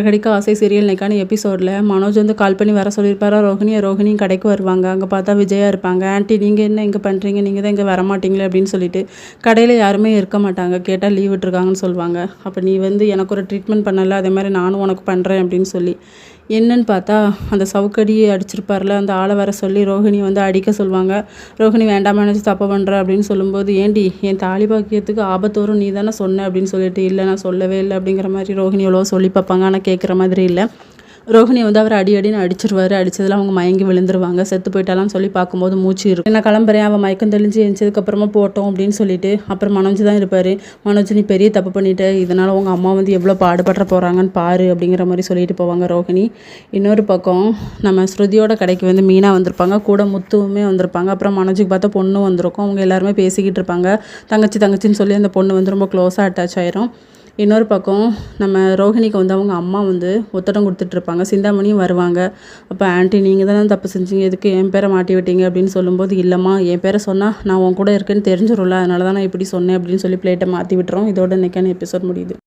கடிக்க ஆசை சீரியல் இன்னைக்கான எபிசோடில் மனோஜ் வந்து கால் பண்ணி வர சொல்லியிருப்பாரா ரோஹிணியும் கடைக்கு வருவாங்க. அங்கே பார்த்தா விஜயா இருப்பாங்க. ஆண்டி நீங்கள் என்ன இங்கே பண்ணுறீங்க, நீங்கள் தான் இங்கே வரமாட்டீங்களே அப்படின்னு சொல்லிட்டு கடையில் யாருமே இருக்க மாட்டாங்க. கேட்டால் லீவ் விட்டுருக்காங்கன்னு சொல்லுவாங்க. அப்போ நீ வந்து எனக்கு ஒரு ட்ரீட்மெண்ட் பண்ணல, அதே மாதிரி நானும் உனக்கு பண்ணுறேன் அப்படின்னு சொல்லி என்னன்னு பார்த்தா அந்த சவுக்கடியை அடிச்சிருப்பார்ல அந்த ஆளை வர சொல்லி ரோஹிணி வந்து அடிக்க சொல்லுவாங்க. ரோஹிணி வேண்டாம் நினச்சி தப்பு பண்ணுற அப்படின்னு சொல்லும்போது, ஏண்டி என் தாலி பாக்கியத்துக்கு ஆபத்து வரும் நீ தானே சொன்ன அப்படின்னு சொல்லிட்டு, இல்லை நான் சொல்லவே இல்லை அப்படிங்கிற மாதிரி ரோஹிணி எவ்வளோ சொல்லி பார்ப்பாங்க. ஆனால் கேட்குற மாதிரி இல்லை. ரோஹிணி வந்து அவர் அடின்னு அடிச்சிருவாரு. அடித்ததில் அவங்க மயங்கி விழுந்துருவாங்க. செத்து போயிட்டாலான்னு சொல்லி பார்க்கும்போது மூச்சு இருக்கும். நான் கிளம்புறேன், அவன் மயக்கம் தெளிஞ்சு எழுந்ததுக்கப்புறமா போட்டோம் அப்படின்னு சொல்லிட்டு அப்புறம் மனோஜ் தான் இருப்பார். மனோஜ் நீ பெரிய தப்பு பண்ணிவிட்டு, இதனால் உங்கள் அம்மா வந்து எவ்வளோ பாடுபடுற போகிறாங்கன்னு பாரு அப்படிங்கிற மாதிரி சொல்லிட்டு போவாங்க ரோஹிணி. இன்னொரு பக்கம் நம்ம ஸ்ருதியோட கடைக்கு வந்து மீனா வந்திருப்பாங்க, கூட முத்துவுமே வந்திருப்பாங்க. அப்புறம் மனோஜுக்கு பார்த்தா பொண்ணு வந்திருக்கும். அவங்க எல்லாருமே பேசிக்கிட்டு இருப்பாங்க. தங்கச்சின்னு சொல்லி அந்த பொண்ணு வந்து ரொம்ப க்ளோஸாக அட்டாச் ஆயிரும். இன்னொரு பக்கம் நம்ம ரோஹிணிக்கு வந்து அவங்க அம்மா வந்து ஒத்தடம் கொடுத்துட்ருப்பாங்க. சிந்தாமணியும் வருவாங்க. அப்போ ஆண்டி நீங்கள் தானே தப்பு செஞ்சீங்க, எதுக்கு என் பேரை மாட்டி விட்டீங்க அப்படின்னு சொல்லும்போது, இல்லைம்மா என் பேரை சொன்னால் நான் உன் கூட இருக்கேன்னு தெரிஞ்சிடும்ல, அதனால தான் நான் இப்படி சொன்னேன் அப்படின்னு சொல்லி பிளேட்டை மாற்றி விட்டுறோம். இதோட இன்றைக்கான எபிசோட் முடியுது.